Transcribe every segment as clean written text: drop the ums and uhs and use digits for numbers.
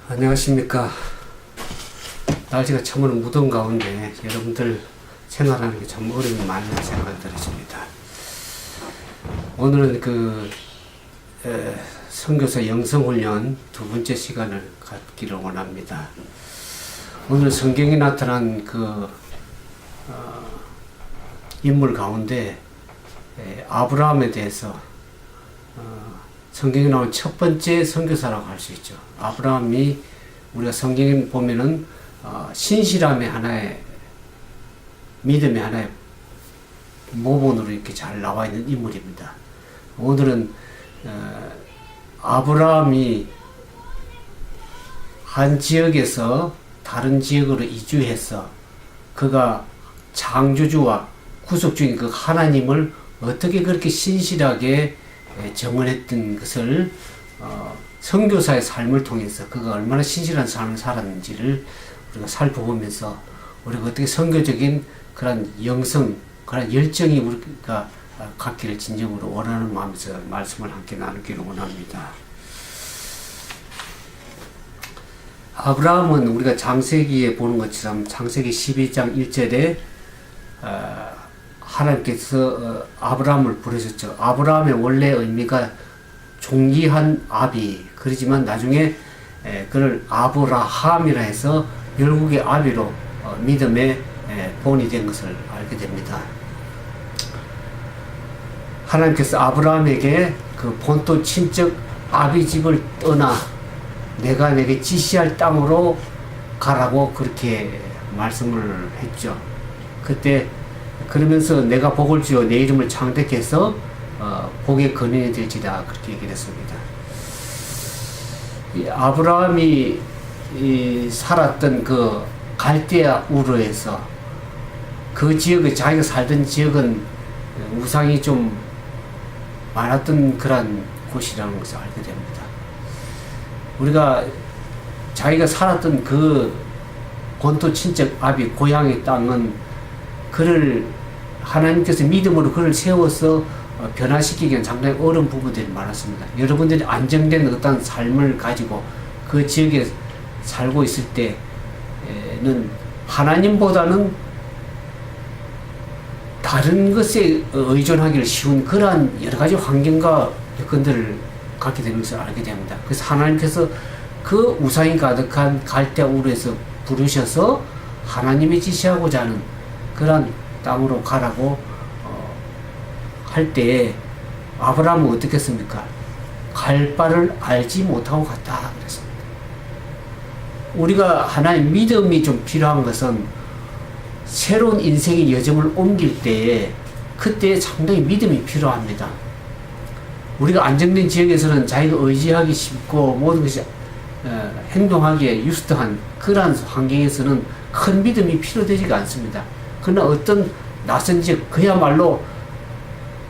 안녕하십니까. 날씨가 참으로 무더운 가운데 여러분들 생활하는 게 참 어려움이 많은 생각이 들었습니다. 오늘은 선교사 영성훈련 두 번째 시간을 갖기를 원합니다. 오늘 성경에 나타난 인물 가운데 아브라함에 대해서 성경에 나온 첫 번째 선교사라고 할 수 있죠. 아브라함이 우리가 성경에 보면은 신실함의 하나의 믿음의 하나의 모본으로 이렇게 잘 나와 있는 인물입니다. 오늘은 아브라함이 한 지역에서 다른 지역으로 이주해서 그가 창조주와 구속주인 그 하나님을 어떻게 그렇게 신실하게 정언했던 것을 선교사의 삶을 통해서 그가 얼마나 신실한 삶을 살았는지를 우리가 살펴보면서 우리가 어떻게 선교적인 그런 영성, 그런 열정이 우리가 갖기를 진정으로 원하는 마음에서 말씀을 함께 나누기를 원합니다. 아브라함은 우리가 창세기에 보는 것처럼 창세기 12장 1절에 하나님께서 아브라함을 부르셨죠. 아브라함의 원래 의미가 존귀한 아비, 그러지만 나중에 그를 아브라함이라 해서 결국에 아비로 믿음의 본이 된 것을 알게 됩니다. 하나님께서 아브라함에게 그 본토 친척 아비 집을 떠나 내가 내게 지시할 땅으로 가라고 그렇게 말씀을 했죠. 그때 그러면서 내가 복을 주어 내 이름을 창대케 해서 복의 근원이 될지다 그렇게 얘기를 했습니다. 아브라함이 살았던 그 갈대아 우르에서 그 지역에 자기가 살던 지역은 우상이 좀 많았던 그런 곳이라는 것을 알게 됩니다. 우리가 자기가 살았던 그 본토 친척 아비 고향의 땅은 그를 하나님께서 믿음으로 그를 세워서 변화시키기엔 상당히 어려운 부분들이 많았습니다. 여러분들이 안정된 어떤 삶을 가지고 그 지역에 살고 있을 때는 하나님보다는 다른 것에 의존하기를 쉬운 그러한 여러 가지 환경과 여건들을 갖게 되는 것을 알게 됩니다. 그래서 하나님께서 그 우상이 가득한 갈대아 우르에서 부르셔서 하나님이 지시하고자 하는 그런 땅으로 가라고 할 때에 아브라함은 어떻게 했습니까? 갈 바를 알지 못하고 갔다 그랬습니다. 우리가 하나의 믿음이 좀 필요한 것은 새로운 인생의 여정을 옮길 때에 그때 상당히 믿음이 필요합니다. 우리가 안정된 지역에서는 자기가 의지하기 쉽고 모든 것이 행동하기에 유스트한 그러한 환경에서는 큰 믿음이 필요되지가 않습니다. 그러나 어떤 낯선 지역, 그야말로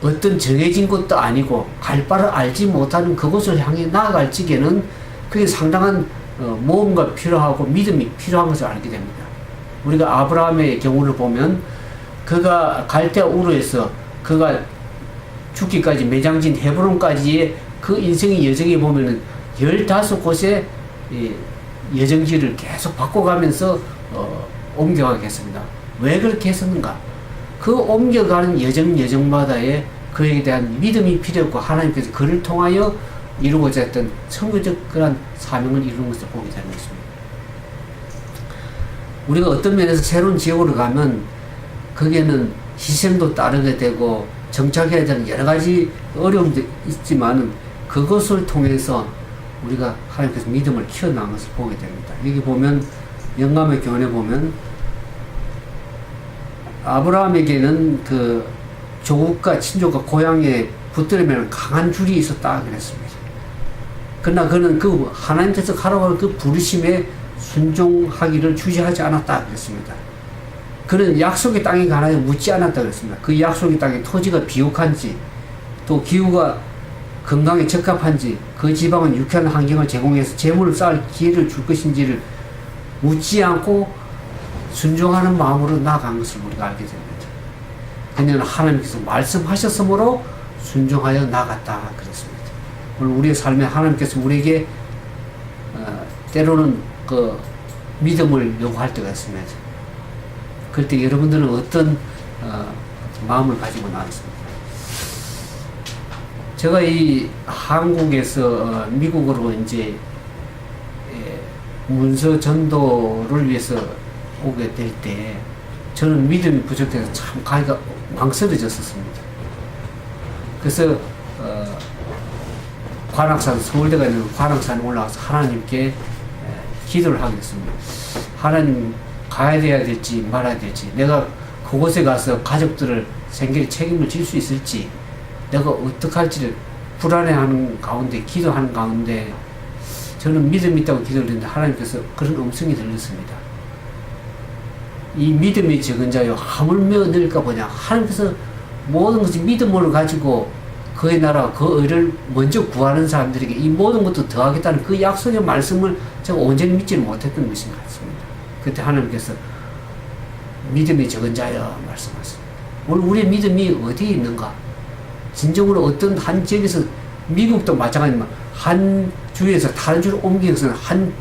어떤 정해진 것도 아니고 갈 바를 알지 못하는 그곳을 향해 나아갈 적에는 그게 상당한 모험가 필요하고 믿음이 필요한 것을 알게 됩니다. 우리가 아브라함의 경우를 보면 그가 갈대아 우르에서 그가 죽기까지 매장진 헤브론까지의 그 인생의 여정에 보면은 15곳의 여정지를 계속 바꿔가면서 옮겨가게 했습니다. 왜 그렇게 했었는가? 그 옮겨가는 여정마다의 그에 대한 믿음이 필요했고 하나님께서 그를 통하여 이루고자 했던 선교적 그런 사명을 이루는 것을 보게 되는 것입니다. 우리가 어떤 면에서 새로운 지역으로 가면 거기에는 희생도 따르게 되고 정착해야 되는 여러 가지 어려움도 있지만 그것을 통해서 우리가 하나님께서 믿음을 키워나간 것을 보게 됩니다. 여기 보면 영감의 교훈에 보면 아브라함에게는 그 조국과 친족과 고향에 붙들으면 강한 줄이 있었다 그랬습니다. 그러나 그는 그 하나님께서 가라고 할 그 부르심에 순종하기를 주저하지 않았다 그랬습니다. 그는 약속의 땅에 가나에 묻지 않았다 그랬습니다. 그 약속의 땅의 토지가 비옥한지 또 기후가 건강에 적합한지 그 지방은 유쾌한 환경을 제공해서 재물을 쌓을 기회를 줄 것인지를 묻지 않고 순종하는 마음으로 나아간 것을 우리가 알게 됩니다. 그녀는 하나님께서 말씀하셨으므로 순종하여 나갔다 그랬습니다. 오늘 우리의 삶에 하나님께서 우리에게 때로는 그 믿음을 요구할 때가 있습니다. 그럴 때 여러분들은 어떤 마음을 가지고 나왔습니다. 제가 이 한국에서 미국으로 이제 문서 전도를 위해서 오게 될 때 저는 믿음이 부족해서 참 가기가 망설여졌었습니다. 그래서 관악산, 서울대가 있는 관악산에 올라가서 하나님께 기도를 하게 됐습니다. 하나님, 가야 돼야 될지 말아야 될지, 내가 그곳에 가서 가족들을 생계에 책임을 질 수 있을지, 내가 어떻게 할지를 불안해하는 가운데, 기도하는 가운데 저는 믿음이 있다고 기도를 했는데 하나님께서 그런 음성이 들렸습니다. 이 믿음이 적은 자여 하물며 늘까 보냐. 하나님께서 모든 것이 믿음을 가지고 그의 나라, 그 의를 먼저 구하는 사람들에게 이 모든 것도 더하겠다는 그 약속의 말씀을 제가 온전히 믿지는 못했던 것인 것 같습니다. 그때 하나님께서 믿음이 적은 자여 말씀하셨습니다. 오늘 우리의 믿음이 어디에 있는가? 진정으로 어떤 한 지역에서, 미국도 마찬가지지만 한 주에서 다른 주로 옮기는 한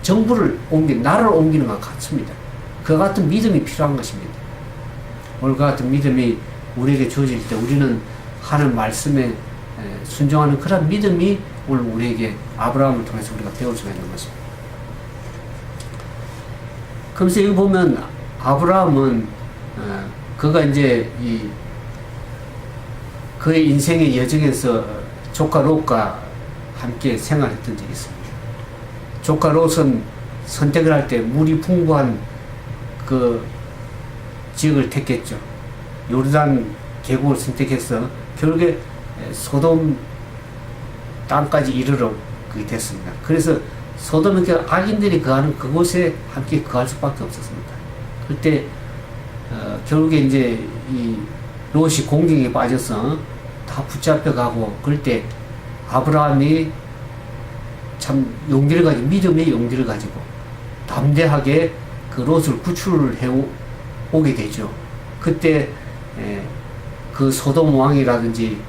정부를 나라를 옮기는 것 같습니다. 그 같은 믿음이 필요한 것입니다. 오늘 그 같은 믿음이 우리에게 주어질 때 우리는 하는 말씀에 순종하는 그런 믿음이 오늘 우리에게 아브라함을 통해서 우리가 배울 수가 있는 것입니다. 그래서 여기 보면 아브라함은 그가 이제 그의 인생의 여정에서 조카 롯과 함께 생활했던 적이 있습니다. 조카 롯은 선택을 할 때 물이 풍부한 그 지역을 택했죠. 요르단 계곡을 선택해서 결국에 소돔 땅까지 이르러 그게 됐습니다. 그래서 소돔은 악인들이 거하는 그곳에 함께 거할 수밖에 없었습니다. 그때 결국에 이제 이 롯이 공경에 빠져서 다 붙잡혀가고, 그럴 때 아브라함이 참 용기를 가지고, 믿음의 용기를 가지고 담대하게 그 롯을 구출을 해 오게 되죠. 그때 그 소돔 왕이라든지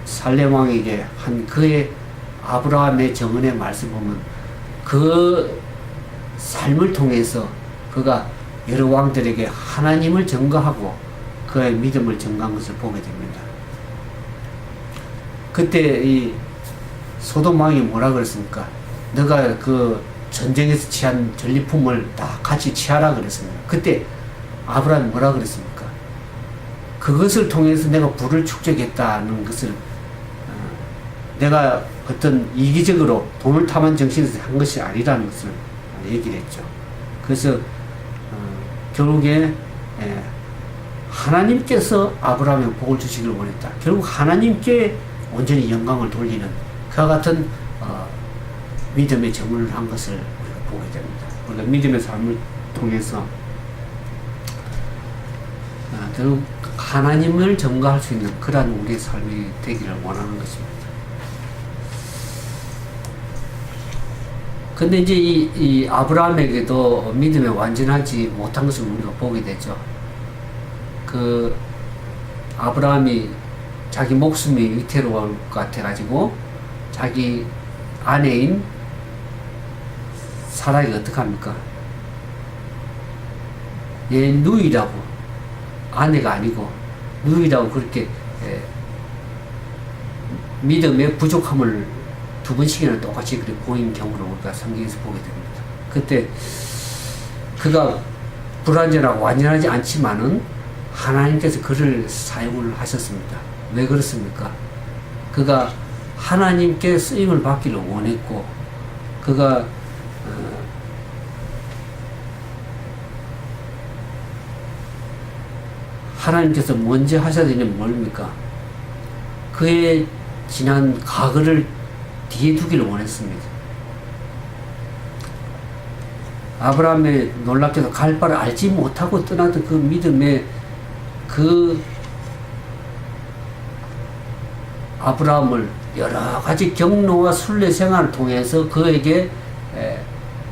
살렘 왕에게 한 그의 아브라함의 정언의 말씀 보면 그 삶을 통해서 그가 여러 왕들에게 하나님을 증거하고 그의 믿음을 증거한 것을 보게 됩니다. 그때 이 소돔 왕이 뭐라 그랬습니까? 너가 그 전쟁에서 취한 전리품을 다 같이 취하라 그랬습니다. 그때 아브라함이 뭐라 그랬습니까? 그것을 통해서 내가 부를 축적했다는 것을 내가 어떤 이기적으로 돈을 탐한 정신에서 한 것이 아니라는 것을 얘기를 했죠. 그래서 결국에 하나님께서 아브라함에게 복을 주시기를 원했다. 결국 하나님께 온전히 영광을 돌리는 그와 같은 믿음의 정문을 한 것을 우리가 보게 됩니다. 우리가 믿음의 삶을 통해서 결국 하나님을 증거할 수 있는 그러한 우리의 삶이 되기를 원하는 것입니다. 근데 이제 이 아브라함에게도 믿음에 완전하지 못한 것을 우리가 보게 되죠. 그 아브라함이 자기 목숨이 위태로울 것 같아가지고 자기 아내인 사라이가 어떡합니까? 얘 누이라고, 아내가 아니고 누이라고 그렇게 믿음의 부족함을 두 번씩이나 똑같이 그렇게 보인 경우를 우리가 성경에서 보게 됩니다. 그때 그가 불완전하고 완전하지 않지만은 하나님께서 그를 사용을 하셨습니다. 왜 그렇습니까? 그가 하나님께 쓰임을 받기를 원했고, 그가 하나님께서 먼저 하셔야 되는 뭡니까? 그의 지난 과거를 뒤에 두기를 원했습니다. 아브라함의 놀랍게도 갈 바를 알지 못하고 떠나던 그 믿음의 그 아브라함을 여러 가지 경로와 순례 생활을 통해서 그에게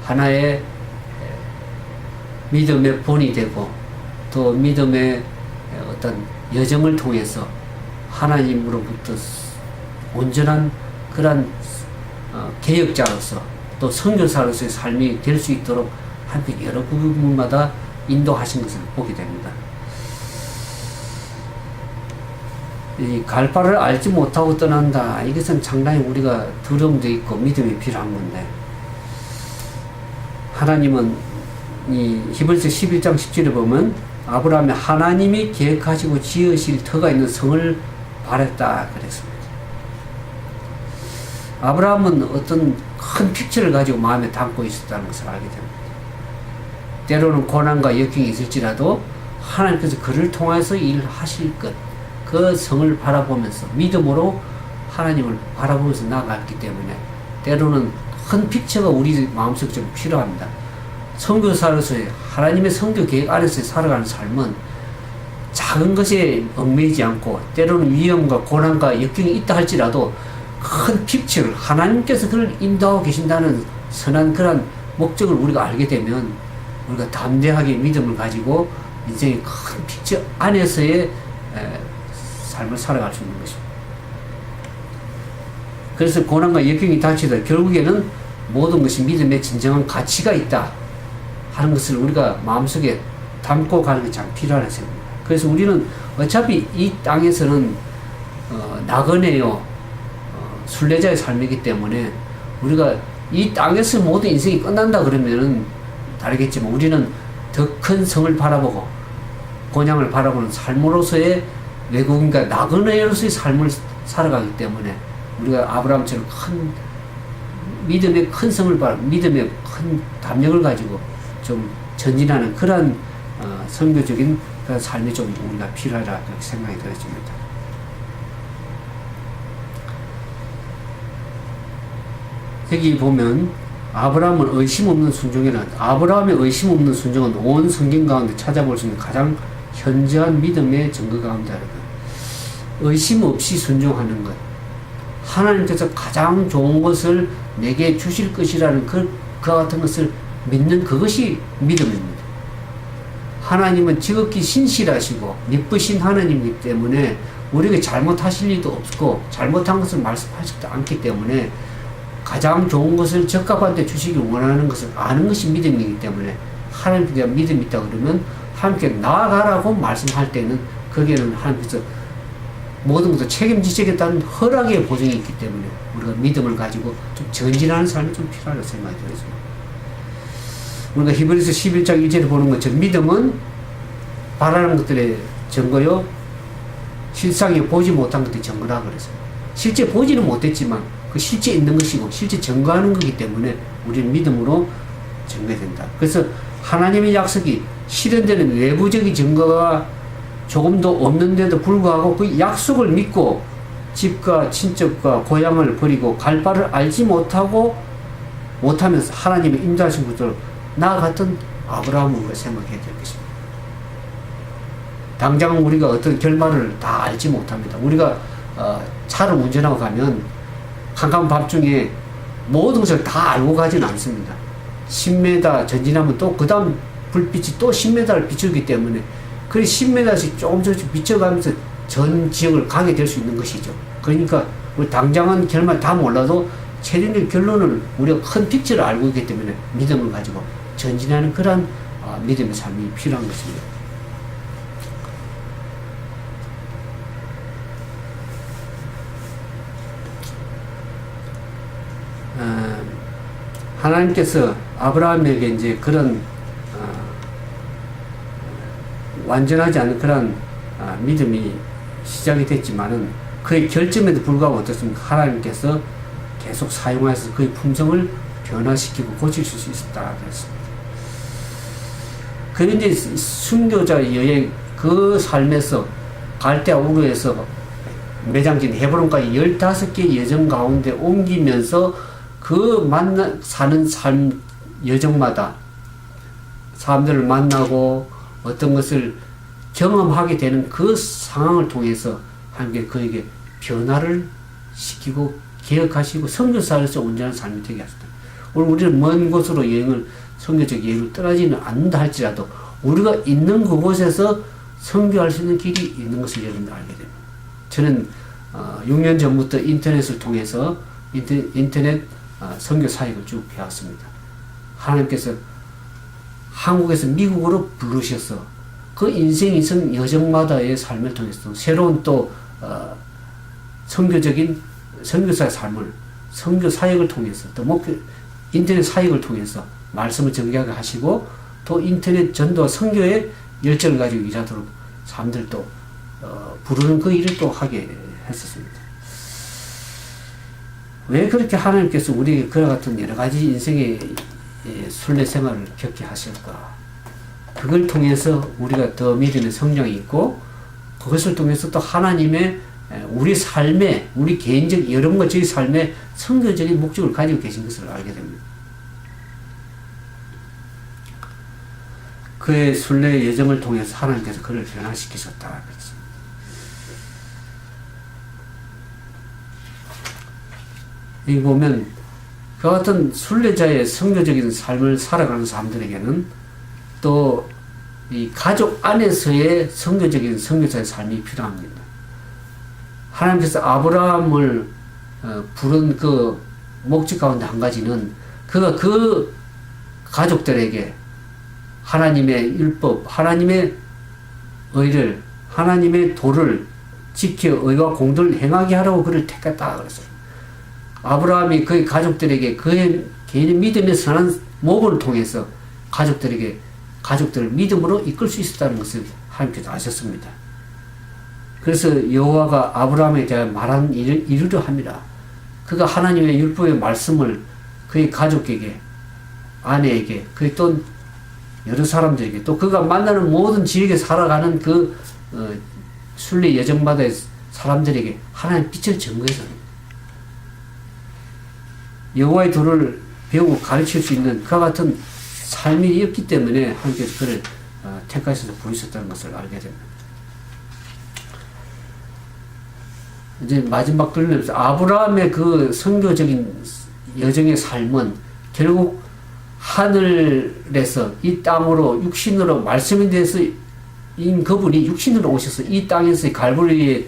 하나의 믿음의 본이 되고 또 믿음의 어떤 여정을 통해서 하나님으로부터 온전한 그런 개혁자로서 또 선교사로서의 삶이 될 수 있도록 하나님께 여러 부분마다 인도하신 것을 보게 됩니다. 이 갈 바를 알지 못하고 떠난다. 이것은 상당히 우리가 두려움도 있고 믿음이 필요한 건데, 하나님은 이 히브리서 11장 17에 보면 아브라함이 하나님이 계획하시고 지으실 터가 있는 성을 바랬다 그랬습니다. 아브라함은 어떤 큰 픽처를 가지고 마음에 담고 있었다는 것을 알게 됩니다. 때로는 고난과 역경이 있을지라도 하나님께서 그를 통해서 일하실 것, 그 성을 바라보면서 믿음으로 하나님을 바라보면서 나아갔기 때문에 때로는 큰 픽처가 우리 마음속에 좀 필요합니다. 선교사로서의 하나님의 선교 계획 안에서 살아가는 삶은 작은 것에 얽매이지 않고 때로는 위험과 고난과 역경이 있다 할지라도 큰 픽처를 하나님께서 그를 인도하고 계신다는 선한 그런 목적을 우리가 알게 되면 우리가 담대하게 믿음을 가지고 인생의 큰 픽처 안에서의 삶을 살아갈 수 있는 것입니다. 그래서 고난과 역경이 닥치다 결국에는 모든 것이 믿음의 진정한 가치가 있다 하는 것을 우리가 마음속에 담고 가는 게 참 필요한 것입니다. 그래서 우리는 어차피 이 땅에서는 나그네요, 순례자의 삶이기 때문에 우리가 이 땅에서 모든 인생이 끝난다 그러면은 다르겠지만 우리는 더 큰 성을 바라보고 본향을 바라보는 삶으로서의 외국인과 나그네로서의 삶을 살아가기 때문에 우리가 아브라함처럼 큰 믿음의 큰 성을 믿음의 큰 담력을 가지고 좀 전진하는 그런 선교적인 그런 삶이 좀 우리가 필요하다 그렇게 생각이 들어집니다. 여기 보면 아브라함은 의심 없는 순종이라, 아브라함의 의심 없는 순종은 온 성경 가운데 찾아볼 수 있는 가장 현저한 믿음의 증거 가운데 하나다. 의심 없이 순종하는 것, 하나님께서 가장 좋은 것을 내게 주실 것이라는 그와 같은 것을 믿는 그것이 믿음입니다. 하나님은 지극히 신실하시고 미쁘신 하나님이기 때문에 우리에게 잘못하실 일도 없고 잘못한 것을 말씀하시지 않기 때문에 가장 좋은 것을 적합한 데 주시길 원하는 것을 아는 것이 믿음이기 때문에 하나님께 대한 믿음이 있다 그러면 하나님께 나아가라고 말씀할 때는 거기에는 하나님께서 모든 것을 책임지시겠다는 허락의 보증이 있기 때문에 우리가 믿음을 가지고 좀 전진하는 삶이 좀 필요하다고 생각이 들었습니다. 우리가 히브리서 11장 1절에 보는 것처럼 믿음은 바라는 것들의 증거요, 실상에 보지 못한 것들의 증거라 그랬어요. 실제 보지는 못했지만 그 실제 있는 것이고 실제 증거하는 거기 때문에 우리는 믿음으로 증거된다. 그래서 하나님의 약속이 실현되는 외부적인 증거가 조금도 없는데도 불구하고 그 약속을 믿고 집과 친척과 고향을 버리고 갈 바를 알지 못하면서 하나님의 인도하신 것으로 나아갔던 아브라함을 생각해야 될 것입니다. 당장 우리가 어떤 결말을 다 알지 못합니다. 우리가 차를 운전하고 가면 한강 밤중에 모든 것을 다 알고 가지는 않습니다. 10m 전진하면 또 그 다음 불빛이 또 10m를 비추기 때문에 그 10m씩 조금씩 비춰가면서 전 지역을 가게 될 수 있는 것이죠. 그러니까 우리 당장은 결말 다 몰라도 최종적 결론을 우리가 큰 픽처를 알고 있기 때문에 믿음을 가지고 전진하는 그런 믿음의 삶이 필요한 것입니다. 하나님께서 아브라함에게 이제 그런 완전하지 않은 그런 믿음이 시작이 됐지만은 그의 결점에도 불구하고 어떻습니까? 하나님께서 계속 사용하셔서 그의 품성을 변화시키고 고칠 수 있었다 그랬습니다. 그런데 순교자 여행 그 삶에서 갈대아 우르에서 매장진 헤브론까지 15개 여정 가운데 옮기면서 그 사는 삶 여정마다 사람들을 만나고 어떤 것을 경험하게 되는 그 상황을 통해서 하나님께 그에게 변화를 시키고 개혁하시고 선교사로서 온전한 삶이 되게 하셨다. 오늘 우리는 먼 곳으로 여행을 선교적 여행을 떠나지는 않는다 할지라도 우리가 있는 그곳에서 선교할 수 있는 길이 있는 것을 여러분들 알게 됩니다. 저는 6년 전부터 인터넷을 통해서 인터넷 선교 사역을 쭉 해왔습니다. 하나님께서 한국에서 미국으로 부르셔서 그 인생이 있은 여정마다의 삶을 통해서 새로운 또 선교적인 선교사의 삶을 선교 사역을 통해서 또 인터넷 사역을 통해서 말씀을 전개하게 하시고 또 인터넷 전도와 선교의 열정을 가지고 일하도록 사람들도 부르는 그 일을 또 하게 했었습니다. 왜 그렇게 하나님께서 우리에게 그와 같은 여러 가지 인생의 순례 생활을 겪게 하실까? 그걸 통해서 우리가 더 믿음의 성장이 있고 그것을 통해서 또 하나님의 우리 삶에 우리 개인적 여러분과 저희 삶에 선교적인 목적을 가지고 계신 것을 알게 됩니다. 그의 순례 여정을 통해서 하나님께서 그를 변화시키셨다 그랬습니다. 여기 보면 그와 같은 순례자의 선교적인 삶을 살아가는 사람들에게는 또 이 가족 안에서의 선교적인 선교사의 삶이 필요합니다. 하나님께서 아브라함을 부른 그 목적 가운데 한 가지는 그가 그 가족들에게 하나님의 율법, 하나님의 의를, 하나님의 도를 지켜 의와 공도를 행하게 하라고 그를 택했다 그랬어요. 아브라함이 그의 가족들에게 그의 개인의 믿음의 선한 모범을 통해서 가족들을 믿음으로 이끌 수 있었다는 것을 하나님께서 아셨습니다. 그래서 여호와가 아브라함에 대해 말한 일을 이루려 합니다. 그가 하나님의 율법의 말씀을 그의 가족에게, 아내에게, 그의 또 여러 사람들에게, 또 그가 만나는 모든 지역에 살아가는 그 순례 여정마다의 사람들에게 하나님의 빛을 전거해서 여호와의 도를 배우고 가르칠 수 있는 그와 같은 삶이 없기 때문에 하나님께서 그를 택하셔서 부르셨다는 것을 알게 됩니다. 이제 마지막 들으면서 아브라함의 그 선교적인 여정의 삶은 결국 하늘에서 이 땅으로 육신으로 말씀에 대해서 인 그분이 육신으로 오셔서 이 땅에서 갈보리의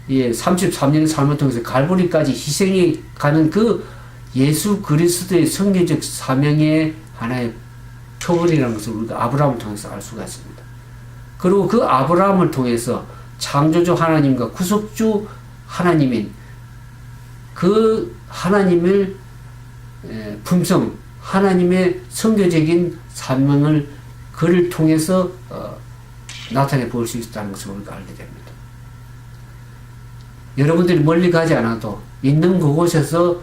33년의 삶을 통해서 갈보리까지 희생해 가는 그 예수 그리스도의 선교적 사명의 하나의 표본이라는 것을 우리가 아브라함을 통해서 알 수가 있습니다. 그리고 그 아브라함을 통해서 창조주 하나님과 구속주 하나님인 그 하나님을 품성, 하나님의 선교적인 사명을 그를 통해서 나타내 볼 수 있다는 것을 우리가 알게 됩니다. 여러분들이 멀리 가지 않아도 있는 그곳에서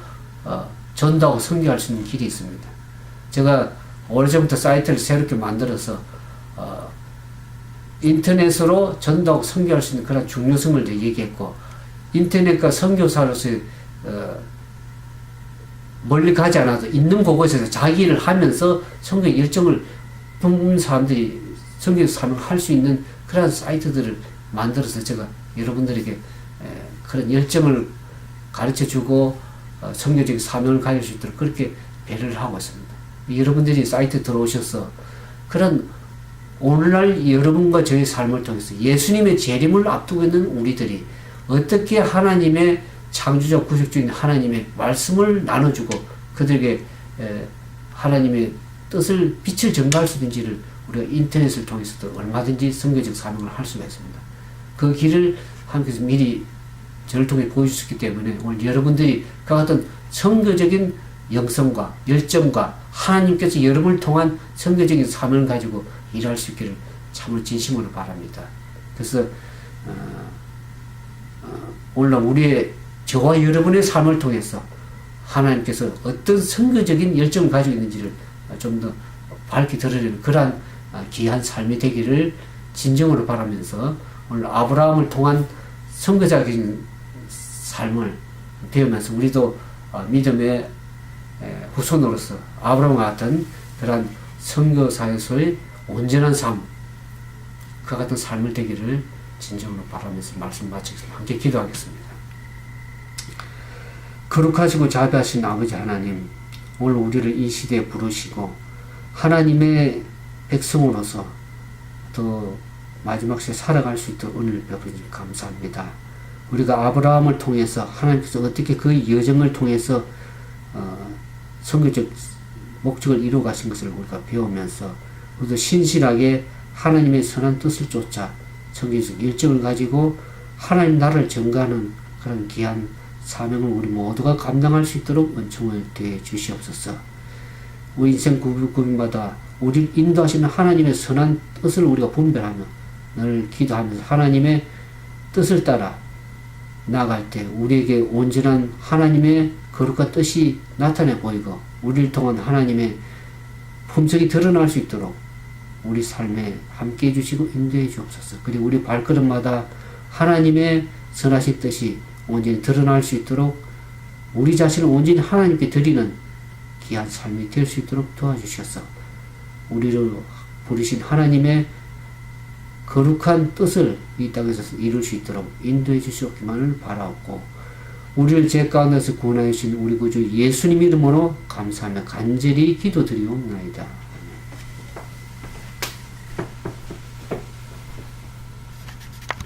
전도하고 선교할 수 있는 길이 있습니다. 제가 오래전부터 사이트를 새롭게 만들어서 인터넷으로 전도하고 선교할 수 있는 그런 중요성을 얘기했고, 인터넷과 선교사로서의 멀리 가지 않아도 있는 그곳에서 자기 일을 하면서 선교 열정을 품는 사람들이 선교 사명을 할 수 있는 그런 사이트들을 만들어서 제가 여러분들에게 그런 열정을 가르쳐주고 선교적인 사명을 가질 수 있도록 그렇게 배려를 하고 있습니다. 여러분들이 사이트 들어오셔서 그런 오늘날 여러분과 저의 삶을 통해서 예수님의 재림을 앞두고 있는 우리들이 어떻게 하나님의 창조자 구속주인 하나님의 말씀을 나눠주고 그들에게 하나님의 뜻을 빛을 전가할 수 있는지를 우리가 인터넷을 통해서도 얼마든지 선교적 사명을 할 수가 있습니다. 그 길을 하나님께서 미리 저를 통해 보여주셨기 때문에 오늘 여러분들이 그 같은 선교적인 영성과 열정과 하나님께서 여러분을 통한 선교적인 사명을 가지고 일할 수 있기를 참으로 진심으로 바랍니다. 그래서 오늘 우리의 저와 여러분의 삶을 통해서 하나님께서 어떤 선교적인 열정을 가지고 있는지를 좀 더 밝히 드러내는 그러한 귀한 삶이 되기를 진정으로 바라면서 오늘 아브라함을 통한 선교적인 삶을 배우면서 우리도 믿음의 후손으로서 아브라함과 같은 그러한 선교사에서의 온전한 삶, 그 같은 삶을 되기를 진정으로 바라면서 말씀 마치겠습니다. 함께 기도하겠습니다. 거룩하시고 자비하신 아버지 하나님, 오늘 우리를 이 시대에 부르시고 하나님의 백성으로서 또 마지막 시에 살아갈 수 있도록 은혜를 베풀어주니 감사합니다. 우리가 아브라함을 통해서 하나님께서 어떻게 그 여정을 통해서 선교적 목적을 이루어 가신 것을 우리가 배우면서 우리도 신실하게 하나님의 선한 뜻을 쫓아 정기적 열정을 가지고 하나님 나라를 증거하는 그런 귀한 사명을 우리 모두가 감당할 수 있도록 은총을 더해 주시옵소서. 우리 인생 구비구비마다 우리를 인도하시는 하나님의 선한 뜻을 우리가 분별하며 늘 기도하면서 하나님의 뜻을 따라 나아갈 때 우리에게 온전한 하나님의 거룩한 뜻이 나타내 보이고 우리를 통한 하나님의 품성이 드러날 수 있도록 우리 삶에 함께 해주시고 인도해 주옵소서. 그리고 우리 발걸음마다 하나님의 선하신 뜻이 온전히 드러날 수 있도록 우리 자신을 온전히 하나님께 드리는 귀한 삶이 될 수 있도록 도와주셔서 우리를 부르신 하나님의 거룩한 뜻을 이 땅에서 이룰 수 있도록 인도해 주시옵기만을 바라옵고 우리를 죄 가운데서 구원하여 주신 우리 구주 예수님 이름으로 감사하며 간절히 기도드리옵나이다.